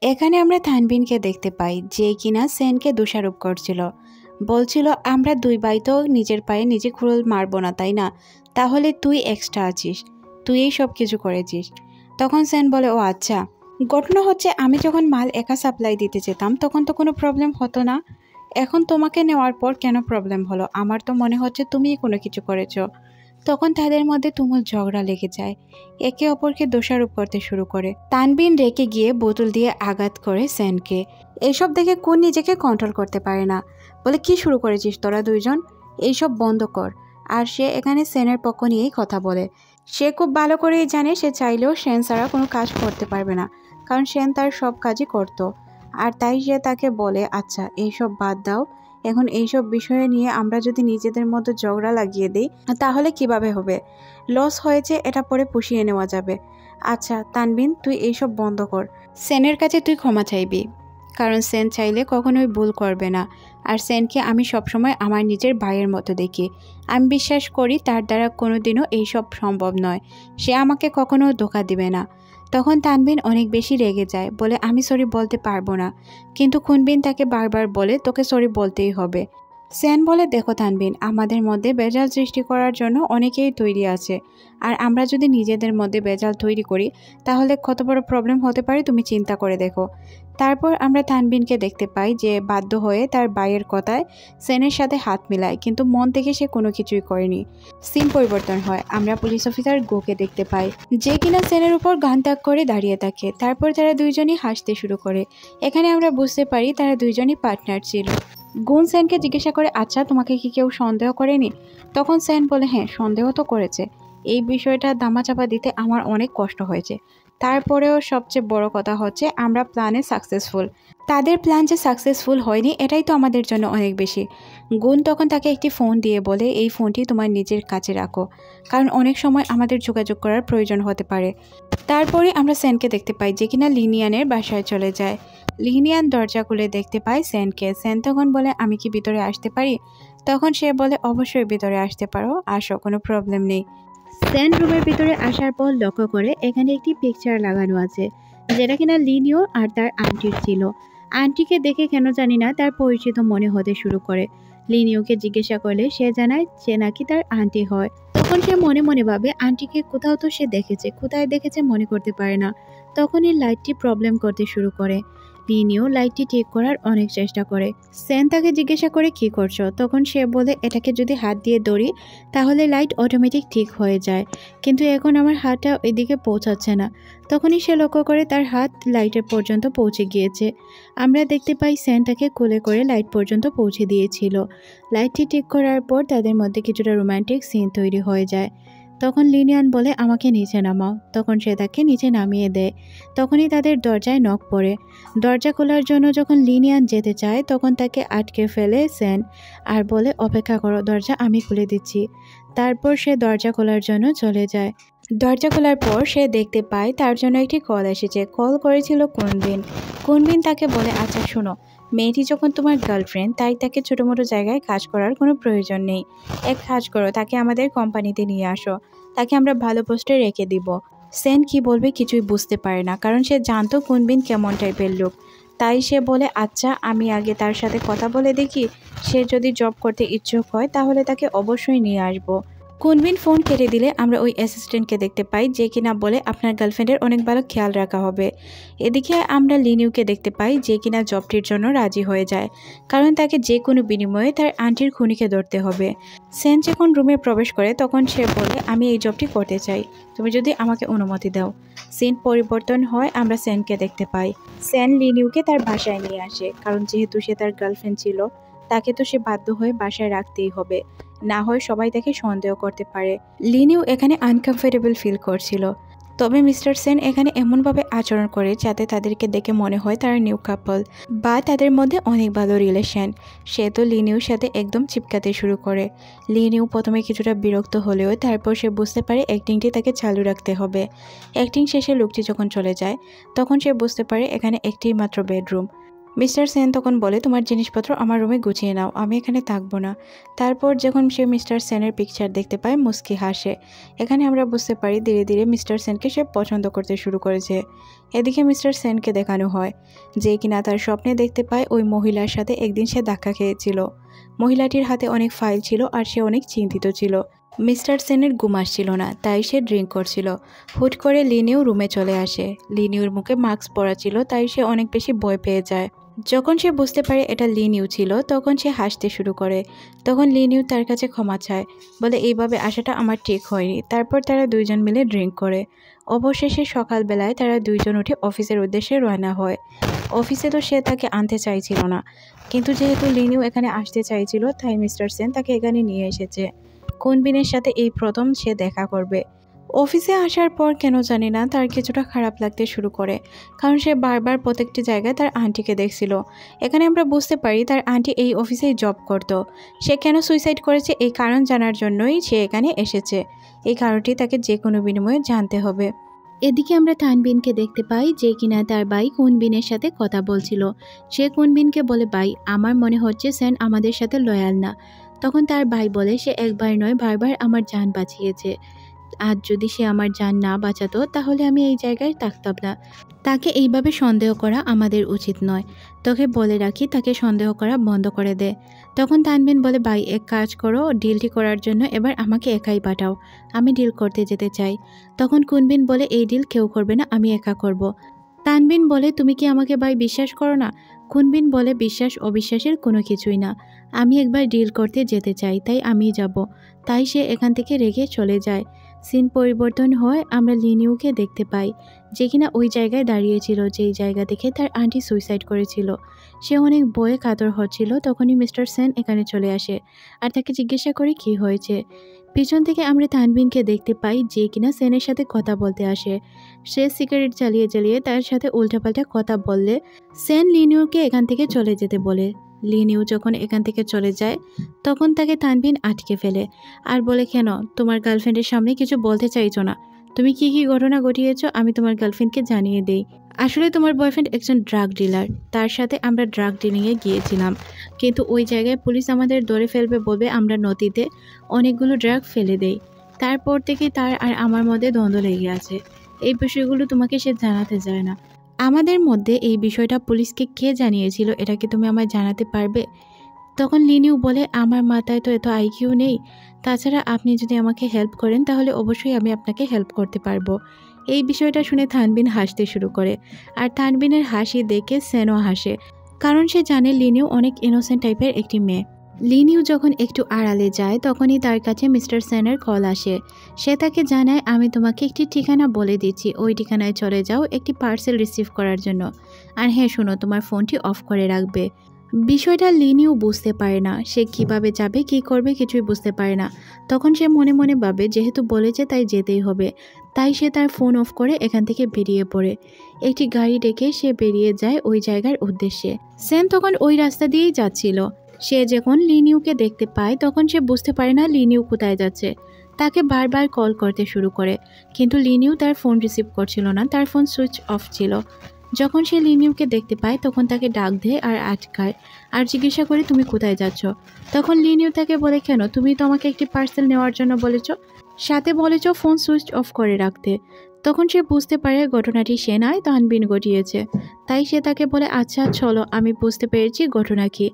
এখানে আমরা তানবিনকে দেখতে পাই যে কিনা সেনকে দোষারোপ করছিল। বলছিল আমরা দুই ভাই তো নিজের পায়ে নিজে কুড়ুল মারবো না, তাই না? তাহলে তুই এক্সট্রা আছিস, তুই এই সব কিছু করেছিস। তখন সেন বলে, ও আচ্ছা, ঘটনা হচ্ছে আমি যখন মাল একা সাপ্লাই দিতে যেতাম তখন তো কোনো প্রবলেম হতো না। এখন তোমাকে নেওয়ার পর কেন প্রবলেম হলো? আমার তো মনে হচ্ছে তুমিই কোনো কিছু করেছো। তখন তাদের মধ্যে তুমুল ঝগড়া লেগে যায়, একে অপরকে দোষারোপ করতে শুরু করে। তানবিন রেগে গিয়ে বোতল দিয়ে আঘাত করে সেনকে। এইসব দেখে কোন নিজেকে কন্ট্রোল করতে পারে না, বলে কি শুরু করেছিস তোরা দুইজন, এইসব বন্ধ কর। আর সে এখানে সেনের পক্ষ নিয়েই কথা বলে। সে খুব ভালো করেই জানে সে চাইলেও সেন ছাড়া কোনো কাজ করতে পারবে না, কারণ সেন তার সব কাজই করত। আর তাই সে তাকে বলে, আচ্ছা এইসব বাদ দাও, এখন এইসব বিষয়ে নিয়ে আমরা যদি নিজেদের মধ্যে ঝগড়া লাগিয়ে দিই তাহলে কিভাবে হবে? লস হয়েছে এটা পরে পুষিয়ে নেওয়া যাবে। আচ্ছা তানবিন, তুই এইসব বন্ধ কর। সেনের কাছে তুই ক্ষমা চাইবি, কারণ সেন চাইলে কখনোই ভুল করবে না। আর সেনকে আমি সবসময় আমার নিজের ভাইয়ের মতো দেখি। আমি বিশ্বাস করি তার দ্বারা কোনোদিনও এইসব সম্ভব নয়। সে আমাকে কখনো ধোঁকা দিবে না। তখন তানবিন অনেক বেশি রেগে যায়, বলে আমি সরি বলতে পারবো না। কিন্তু খুনবিন তাকে বারবার বলে তোকে সরি বলতেই হবে। সেন বলে, দেখো তানবিন, আমাদের মধ্যে বেজাল সৃষ্টি করার জন্য অনেকেই তৈরি আছে। আর আমরা যদি নিজেদের মধ্যে বেজাল তৈরি করি তাহলে কত বড় প্রবলেম হতে পারে তুমি চিন্তা করে দেখো। তারপর আমরা তানবিনকে দেখতে পাই যে বাধ্য হয়ে তার ভাইয়ের কথায় সেনের সাথে হাত মিলায়, কিন্তু মন থেকে সে কোনো কিছুই করেনি। সিন পরিবর্তন হয়, আমরা পুলিশ অফিসার গোকে দেখতে পাই যে কিনা সেনের উপর গান তাক করে দাঁড়িয়ে থাকে। তারপর তারা দুইজনই হাসতে শুরু করে। এখানে আমরা বুঝতে পারি তারা দুইজনই পার্টনার ছিল। গুন সেনকে জিজ্ঞাসা করে, আচ্ছা তোমাকে কি কেউ সন্দেহ করেনি? তখন সেন বলে, হ্যাঁ সন্দেহ তো করেছে। এই বিষয়টা দামাচাপা দিতে আমার অনেক কষ্ট হয়েছে। তারপরেও সবচেয়ে বড় কথা হচ্ছে আমরা প্ল্যানে সাকসেসফুল। তাদের প্ল্যান যে সাকসেসফুল হয়নি এটাই তো আমাদের জন্য অনেক বেশি। গুন তখন তাকে একটি ফোন দিয়ে বলে, এই ফোনটি তোমার নিজের কাছে রাখো, কারণ অনেক সময় আমাদের যোগাযোগ করার প্রয়োজন হতে পারে। তারপরে আমরা সেনকে দেখতে পাই যে কিনা লিনিয়ানের বাসায় চলে যায়। লিনিয়ান দরজা খুলে দেখতে পায় সেনকে। সেন তখন বলে, আমি কি ভিতরে আসতে পারি? তখন সে বলে, অবশ্যই ভিতরে আসতে পারো, আসো, কোনো প্রবলেম নেই। সেন রুমের ভিতরে আসার পর লক্ষ্য করে এখানে একটি পিকচার লাগানো আছে, যেটা কিনা লিনিও আর তার আন্টির ছিল। আন্টিকে দেখে কেন জানি না তার পরিচিত মনে হতে শুরু করে। লিনিওকে জিজ্ঞাসা করলে সে জানায় সে নাকি তার আন্টি হয়। তখন সে মনে মনে ভাবে আন্টিকে কোথাও তো সে দেখেছে, কোথায় দেখেছে মনে করতে পারে না। তখনই লাইটটি প্রবলেম করতে শুরু করে। লিনিও লাইটটি ঠিক করার অনেক চেষ্টা করে। সেন তাকে জিজ্ঞাসা করে কি করছো? তখন সে বলে, এটাকে যদি হাত দিয়ে ধরি তাহলে লাইট অটোমেটিক ঠিক হয়ে যায়, কিন্তু এখন আমার হাতটা এদিকে পৌঁছাচ্ছে না। তখনই সে লক্ষ্য করে তার হাত লাইটের পর্যন্ত পৌঁছে গিয়েছে। আমরা দেখতে পাই সেন তাকে কোলে করে লাইট পর্যন্ত পৌঁছে দিয়েছিল। লাইটটি ঠিক করার পর তাদের মধ্যে কিছুটা রোমান্টিক সিন তৈরি হয়ে যায়। তখন লিনিয়ান বলে, আমাকে নিচে নামাও। তখন সে তাকে নিচে নামিয়ে দেয়। তখনই তাদের দরজায় নক পড়ে। দরজা খোলার জন্য যখন লিনিয়ান যেতে চায় তখন তাকে আটকে ফেলে সেন আর বলে, অপেক্ষা করো, দরজা আমি খুলে দিচ্ছি। তারপর সে দরজা খোলার জন্য চলে যায়। দরজা খোলার পর সে দেখতে পায় তার জন্য একটি কল এসেছে। কল করেছিল কুনবিন। কুনবিন তাকে বলে, আচ্ছা শোনো, মেয়েটি যখন তোমার গার্লফ্রেন্ড তাই তাকে ছোটো মোটো জায়গায় কাজ করার কোনো প্রয়োজন নেই। এক কাজ করো, তাকে আমাদের কোম্পানিতে নিয়ে আসো, তাকে আমরা ভালো পোস্টে রেখে দিব। সেন কি বলবে কিছুই বুঝতে পারে না, কারণ সে জানতো কুনবিন কেমন টাইপের লোক। তাই সে বলে, আচ্ছা আমি আগে তার সাথে কথা বলে দেখি, সে যদি জব করতে ইচ্ছুক হয় তাহলে তাকে অবশ্যই নিয়ে আসবো। কুনবিন ফোন কেটে দিলে আমরা ওই অ্যাসিস্ট্যান্টকে দেখতে পাই যে কিনা বলে, আপনার গার্লফ্রেন্ডের অনেক ভালো খেয়াল রাখা হবে। এদিকে আমরা লিনিউকে দেখতে পাই যে কিনা জবটির জন্য রাজি হয়ে যায়, কারণ তাকে যে কোনো বিনিময়ে তার আন্টির খুনিকে ধরতে হবে। সেন যখন রুমে প্রবেশ করে তখন সে বলে, আমি এই জবটি করতে চাই, তুমি যদি আমাকে অনুমতি দাও। সিন পরিবর্তন হয়, আমরা সেনকে দেখতে পাই। সেন লিনিউকে তার বাসায় নিয়ে আসে, কারণ যেহেতু সে তার গার্লফ্রেন্ড ছিল তাকে তো সে বাধ্য হয়ে বাসায় রাখতেই হবে, না হয় সবাই তাকে সন্দেহ করতে পারে। লিনিউ এখানে আনকমফোর্টেবল ফিল করছিল, তবে মিস্টার সেন এখানে এমনভাবে আচরণ করে যাতে তাদেরকে দেখে মনে হয় তারা নিউ কাপল বা তাদের মধ্যে অনেক ভালো রিলেশন। সে তো লিনিউর সাথে একদম চিপকাতে শুরু করে। লিনিউ প্রথমে কিছুটা বিরক্ত হলেও তারপর সে বুঝতে পারে অ্যাক্টিংটি তাকে চালু রাখতে হবে। অ্যাক্টিং শেষে লোকটি যখন চলে যায় তখন সে বুঝতে পারে এখানে একটি মাত্র বেডরুম। মিস্টার সেন তখন বলে তোমার জিনিসপত্র আমার রুমে গুছিয়ে নাও, আমি এখানে থাকবো না। তারপর যখন সে মিস্টার সেনের পিকচার দেখতে পায় মুস্কি হাসে। এখানে আমরা বুঝতে পারি ধীরে ধীরে মিস্টার সেনকে সে পছন্দ করতে শুরু করেছে। এদিকে মিস্টার সেনকে দেখানো হয় যে কিনা তার স্বপ্নে দেখতে পায় ওই মহিলার সাথে একদিন সে ধাক্কা খেয়েছিল। মহিলাটির হাতে অনেক ফাইল ছিল আর সে অনেক চিন্তিত ছিল। মিস্টার সেনের ঘুম আসছিল না, তাই সে ড্রিঙ্ক করছিল। হুট করে লিনিউ রুমে চলে আসে। লিনিউর মুখে মাস্ক পরা ছিল, তাই সে অনেক বেশি ভয় পেয়ে যায়। যখন সে বুঝতে পারে এটা লিনিউ ছিল তখন সে হাসতে শুরু করে। তখন লিনিউ তার কাছে ক্ষমা চায়, বলে এইভাবে আসাটা আমার ঠিক হয়নি। তারপর তারা দুইজন মিলে ড্রিঙ্ক করে। অবশেষে সকালবেলায় তারা দুইজন উঠে অফিসের উদ্দেশ্যে রওনা হয়। অফিসে তো সে তাকে আনতে চাইছিল না, কিন্তু যেহেতু লিনিউ এখানে আসতে চাইছিল তাই মিস্টার সেন তাকে এখানে নিয়ে এসেছে। কুনবিনের সাথে এই প্রথম সে দেখা করবে। অফিসে আসার পর কেন জানি না তার কিছুটা খারাপ লাগতে শুরু করে, কারণ সে বারবার প্রত্যেকটি জায়গায় তার আন্টিকে দেখছিল। এখানে আমরা বুঝতে পারি তার আন্টি এই অফিসেই জব করত। সে কেন সুইসাইড করেছে এই কারণ জানার জন্যই সে এখানে এসেছে। এই কারণটি তাকে যে কোনো বিনিময়ে জানতে হবে। এদিকে আমরা তানবিনকে দেখতে পাই যে কিনা তার ভাই কুনবিনের সাথে কথা বলছিল। সে কুনবিনকে বলে, ভাই আমার মনে হচ্ছে সেন আমাদের সাথে লয়াল না। তখন তার ভাই বলে, সে একবার নয় বারবার আমার জান বাঁচিয়েছে। আজ যদি সে আমার জান না বাঁচাতো তাহলে আমি এই জায়গায় থাকতাম না। তাকে এইভাবে সন্দেহ করা আমাদের উচিত নয়। তোকে বলে রাখি তাকে সন্দেহ করা বন্ধ করে দে। তখন তানবিন বলে, ভাই এক কাজ করো, ডিলটি করার জন্য এবার আমাকে একাই পাঠাও, আমি ডিল করতে যেতে চাই। তখন কুনবিন বলে, এই ডিল কেউ করবে না, আমি একা করব। তানবিন বলে, তুমি কি আমাকে ভাই বিশ্বাস করো না? কুনবিন বলে, বিশ্বাস অবিশ্বাসের কোনো কিছুই না, আমি একবার ডিল করতে যেতে চাই, তাই আমি যাব। তাই সে এখান থেকে রেগে চলে যায়। সিন পরিবর্তন হয়, আমরা লিনিউকে দেখতে পাই যে কিনা ওই জায়গায় দাঁড়িয়েছিল যেই জায়গা থেকে তার আন্টি সুইসাইড করেছিল। সে অনেক ভয়ে কাতর হচ্ছিল। তখনই মিস্টার সেন এখানে চলে আসে আর তাকে জিজ্ঞাসা করে কি হয়েছে। পিছন থেকে আমরা তানবিনকে দেখতে পাই যে কিনা সেনের সাথে কথা বলতে আসে। সে সিগারেট জ্বালিয়ে জ্বালিয়ে তার সাথে উল্টাপাল্টা কথা বললে সেন লিনিউকে এখান থেকে চলে যেতে বলে। লিনিউ যখন এখান থেকে চলে যায় তখন তাকে তানবিন আটকে ফেলে আর বলে, কেন তোমার গার্লফ্রেন্ডের সামনে কিছু বলতে চাইছো না? তুমি কি কি ঘটনা ঘটিয়েছো আমি তোমার গার্লফ্রেন্ডকে জানিয়ে দেই। আসলে তোমার বয়ফ্রেন্ড একজন ড্রাগ ডিলার, তার সাথে আমরা ড্রাগ ডিলিংয়ে গিয়েছিলাম, কিন্তু ওই জায়গায় পুলিশ আমাদের ধরে ফেলবে বলবে আমরা নদীতে অনেকগুলো ড্রাগ ফেলে দেই। তারপর থেকে তার আর আমার মধ্যে দ্বন্দ্ব লেগে আছে। এই বিষয়গুলো তোমাকে সে জানাতে চায় না। আমাদের মধ্যে এই বিষয়টা পুলিশকে কে জানিয়েছিল এটা কি তুমি আমায় জানাতে পারবে? তখন লিনিউ বলে, আমার মাথায় তো এত আইকিউ নেই, তাছাড়া আপনি যদি আমাকে হেল্প করেন তাহলে অবশ্যই আমি আপনাকে হেল্প করতে পারবো। এই বিষয়টা শুনে তানবিন হাসতে শুরু করে আর তানবিনের হাসি দেখে সেনও হাসে, কারণ সে জানে লিনিউ অনেক ইনোসেন্ট টাইপের একটি মেয়ে। লিনিউ যখন একটু আড়ালে যায় তখনই তার কাছে মিস্টার সেনের কল আসে। সে তাকে জানায়, আমি তোমাকে একটি ঠিকানা বলে দিচ্ছি, ওই ঠিকানায় চলে যাও একটি পার্সেল রিসিভ করার জন্য। আর হ্যাঁ শোনো, তোমার ফোনটি অফ করে রাখবে। বিষয়টা লিনিউ বুঝতে পারে না, সে কিভাবে যাবে কি করবে কিছুই বুঝতে পারে না। তখন সে মনে মনে ভাবে যেহেতু বলেছে তাই যেতেই হবে। তাই সে তার ফোন অফ করে এখান থেকে বেরিয়ে পড়ে। একটি গাড়ি ডেকে সে বেরিয়ে যায় ওই জায়গার উদ্দেশ্যে। সেন তখন ওই রাস্তা দিয়েই যাচ্ছিল। সে যখন লিনিউকে দেখতে পায় তখন সে বুঝতে পারে না লিনিউ কোথায় যাচ্ছে। তাকে বারবার কল করতে শুরু করে, কিন্তু লিনিউ তার ফোন রিসিভ করছিল না, তার ফোন সুইচ অফ ছিল। যখন সে লিনিউকে দেখতে পায় তখন তাকে ডাক দেয় আর আটকায় আর জিজ্ঞাসা করে, তুমি কোথায় যাচ্ছ? তখন লিনিউ তাকে বলে, কেন তুমি তো আমাকে একটি পার্সেল নেওয়ার জন্য বলেছ, সাথে বলেছ ফোন সুইচ অফ করে রাখতে। তখন সে বুঝতে পারে ঘটনাটি সে নয় তানবিন ঘটিয়েছে। তাই সে তাকে বলে, আচ্ছা চলো, আমি বুঝতে পেরেছি ঘটনা কি,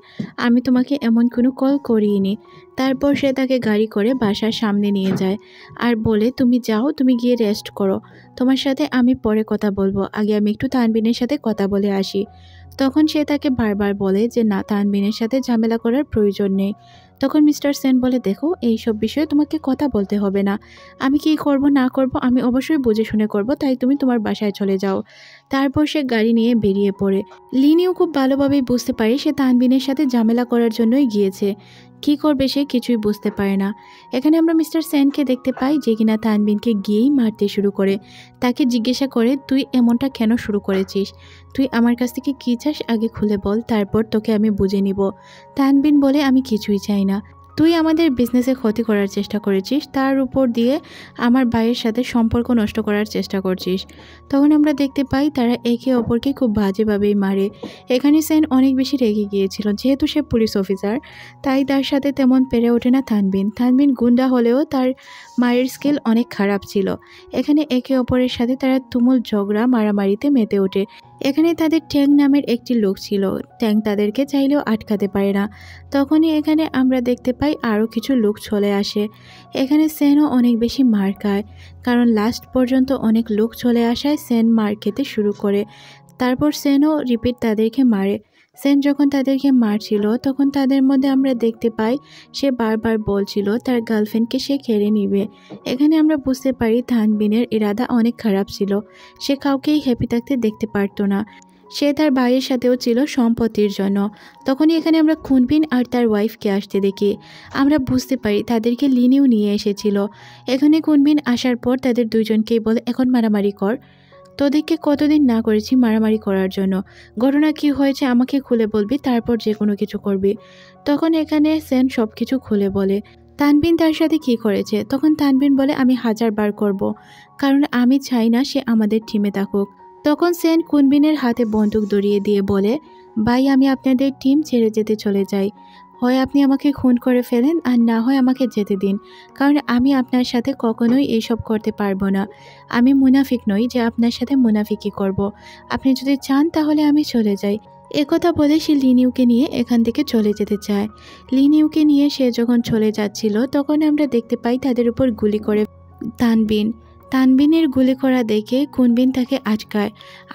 আমি তোমাকে এমন কোনো কল করিনি। তারপর সে তাকে গাড়ি করে বাসার সামনে নিয়ে যায় আর বলে, তুমি যাও, তুমি গিয়ে রেস্ট করো, তোমার সাথে আমি পরে কথা বলবো, আগে আমি একটু তানবিনের সাথে কথা বলে আসি। তখন সে তাকে বারবার বলে যে না, তানবিনের সাথে ঝামেলা করার প্রয়োজন নেই। তখন মিস্টার সেন বলে, দেখো এইসব বিষয়ে তোমাকে কথা বলতে হবে না, আমি কি করব না করব আমি অবশ্যই বুঝে শুনে করব, তাই তুমি তোমার বাসায় চলে যাও। তারপর সে গাড়ি নিয়ে বেরিয়ে পড়ে। লিনিও খুব ভালোভাবেই বুঝতে পারে সে তানবিনের সাথে ঝামেলা করার জন্যই গিয়েছে। কি করবে সে কিছুই বুঝতে পারে না। এখানে আমরা মিস্টার সেনকে দেখতে পাই যে কিনা তানবিনকে গিয়েই মারতে শুরু করে। তাকে জিজ্ঞাসা করে, তুই এমনটা কেন শুরু করেছিস? তুই আমার কাছ থেকে কী চাস আগে খুলে বল, তারপর তোকে আমি বুঝে নিব। তানবিন বলে, আমি কিছুই চাই না। তুই আমাদের বিজনেসে ক্ষতি করার চেষ্টা করেছিস, তার উপর দিয়ে আমার ভাইয়ের সাথে সম্পর্ক নষ্ট করার চেষ্টা করছিস। তখন আমরা দেখতে পাই তারা একে অপরকে খুব বাজেভাবেই মারে। এখানে সেন অনেক বেশি রেগে গিয়েছিল, যেহেতু সে পুলিশ অফিসার তাই তার সাথে তেমন পেরে ওঠে না তানবিন। তানবিন গুন্ডা হলেও তার মায়ের স্কিল অনেক খারাপ ছিল। এখানে একে অপরের সাথে তারা তুমুল ঝগড়া মারামারিতে মেতে ওঠে। এখানে তাদের ট্যাং নামের একটি লোক ছিল, ট্যাং তাদেরকে চাইলেও আটকাতে পারে না। তখনই এখানে আমরা দেখতে পাই আরও কিছু লোক চলে আসে। এখানে সেনও অনেক বেশি মার খায়, কারণ লাস্ট পর্যন্ত অনেক লোক চলে আসায় সেন মার খেতে শুরু করে। তারপর সেনও রিপিট তাদেরকে মারে। সেন যখন তাদেরকে মারছিল তখন তাদের মধ্যে আমরা দেখতে পাই সে বারবার বলছিল তার গার্লফ্রেন্ডকে সে কেড়ে নিবে। এখানে আমরা বুঝতে পারি তানবিনের ইরাদা অনেক খারাপ ছিল। সে কাউকেই হ্যাপি থাকতে দেখতে পারতো না। সে তার ভাইয়ের সাথেও ছিল সম্পত্তির জন্য। তখনই এখানে আমরা খুনবিন আর তার ওয়াইফকে আসতে দেখি। আমরা বুঝতে পারি তাদেরকে লিনিও নিয়ে এসেছিল। এখানে খুনবিন আসার পর তাদের দুইজনকেই বলে এখন মারামারি কর। তোদেরকে কতদিন না করেছি মারামারি করার জন্য, ঘটনা কি হয়েছে আমাকে খুলে বলবি, তারপর যে কোনো কিছু করবি। তখন এখানে সেন সব কিছু খুলে বলে তানবিন তার সাথে কি করেছে। তখন তানবিন বলে আমি 1000 বার করব, কারণ আমি চাই না সে আমাদের টিমে থাকুক। তখন সেন কুনবিনের হাতে বন্দুক ধরিয়ে দিয়ে বলে ভাই আমি আপনাদের টিম ছেড়ে যেতে চলে যাই। হয় আপনি আমাকে খুন করে ফেলেন আর না হয় আমাকে যেতে দিন, কারণ আমি আপনার সাথে কখনোই এইসব করতে পারবো না। আমি মুনাফিক নই যে আপনার সাথে মুনাফিকি করব। আপনি যদি চান তাহলে আমি চলে যাই। একথা বলে সে লিনিউকে নিয়ে এখান থেকে চলে যেতে চায়। লিনিউকে নিয়ে সে যখন চলে যাচ্ছিল তখন আমরা দেখতে পাই তাদের উপর গুলি করে তানবিন। তানবিনের গুলি করা দেখে কুনবিন তাকে আটকায়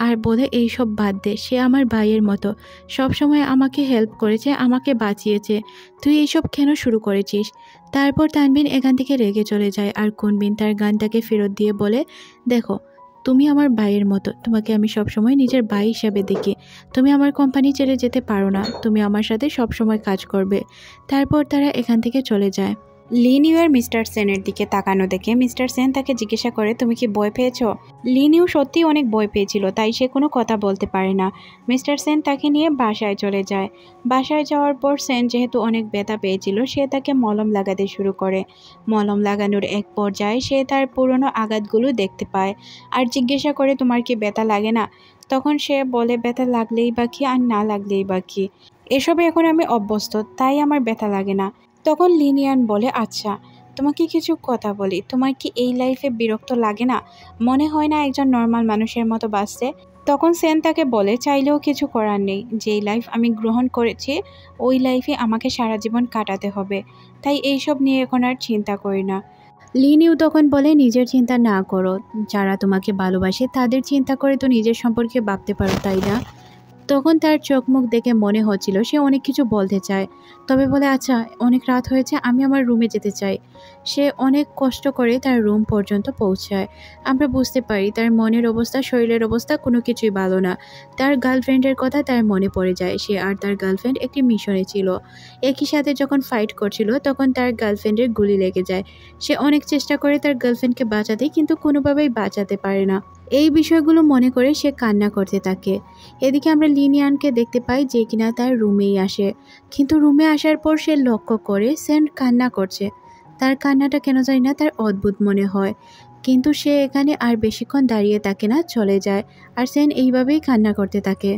আর বলে এইসব বাদ দে, সে আমার ভাইয়ের মতো, সবসময় আমাকে হেল্প করেছে, আমাকে বাঁচিয়েছে, তুই এইসব কেন শুরু করেছিস। তারপর তানবিন এখান থেকে রেগে চলে যায় আর কুনবিন তার গানটাকে ফেরত দিয়ে বলে দেখো তুমি আমার ভাইয়ের মতো, তোমাকে আমি সবসময় নিজের ভাই হিসাবে দেখি, তুমি আমার কোম্পানি ছেড়ে যেতে পারো না, তুমি আমার সাথে সবসময় কাজ করবে। তারপর তারা এখান থেকে চলে যায়। লিনিউ আর মিস্টার সেনের দিকে তাকানো দেখে মিস্টার সেন তাকে জিজ্ঞাসা করে তুমি কি ভয় পেয়েছো। লিনিউ সত্যি অনেক ভয় পেয়েছিল, তাই সে কোনো কথা বলতে পারে না। মিস্টার সেন তাকে নিয়ে বাসায় চলে যায়। বাসায় যাওয়ার পর সেন যেহেতু অনেক ব্যথা পেয়েছিল সে তাকে মলম লাগাতে শুরু করে। মলম লাগানোর এক পর্যায়ে সে তার পুরনো আঘাতগুলো দেখতে পায় আর জিজ্ঞাসা করে তোমার কি ব্যথা লাগে না। তখন সে বলে ব্যথা লাগলেই বা কি আর না লাগলেই বা কি, এসবে এখন আমি অভ্যস্ত, তাই আমার ব্যথা লাগে না। তখন লিনিয়ান বলে আচ্ছা তোমাকে কিছু কথা বলি, তোমার কি এই লাইফে বিরক্ত লাগে না, মনে হয় না একজন নর্মাল মানুষের মতো বাঁচতে। তখন সেন তাকে বলে চাইলেও কিছু করার নেই, যেই লাইফ আমি গ্রহণ করেছি ওই লাইফে আমাকে সারা জীবন কাটাতে হবে, তাই এইসব নিয়ে এখন আর চিন্তা করি না। লিনিউ তখন বলে নিজের চিন্তা না করো, যারা তোমাকে ভালোবাসে তাদের চিন্তা করে তো নিজের সম্পর্কে ভাবতে পারো তাই না। তখন তার চোখ মুখ দেখে মনে হচ্ছিল সে অনেক কিছু বলতে চায়, তবে বলে আচ্ছা অনেক রাত হয়েছে আমি আমার রুমে যেতে চাই। সে অনেক কষ্ট করে তার রুম পর্যন্ত পৌঁছায়। আমরা বুঝতে পারি তার মনের অবস্থা শরীরের অবস্থা কোনো কিছুই ভালো না। তার গার্লফ্রেন্ডের কথা তার মনে পড়ে যায়। সে আর তার গার্লফ্রেন্ড একটি মিশনে ছিল, একই সাথে যখন ফাইট করছিল তখন তার গার্লফ্রেন্ডের গুলি লেগে যায়। সে অনেক চেষ্টা করে তার গার্লফ্রেন্ডকে বাঁচাতে, কিন্তু কোনোভাবেই বাঁচাতে পারে না। এই বিষয়গুলো মনে করে সে কান্না করতে থাকে। এদিকে আমরা লিনিয়ানকে দেখতে পাই যে কিনা তার রুমেই আসে, কিন্তু রুমে আসার পর সে লক্ষ্য করে সেন কান্না করছে। তার কান্নাটা কেন জানি না তার অদ্ভুত মনে হয়, কিন্তু সে এখানে আর বেশিক্ষণ দাঁড়িয়ে থাকে না, চলে যায়। আর সেন এইভাবেই কান্না করতে থাকে।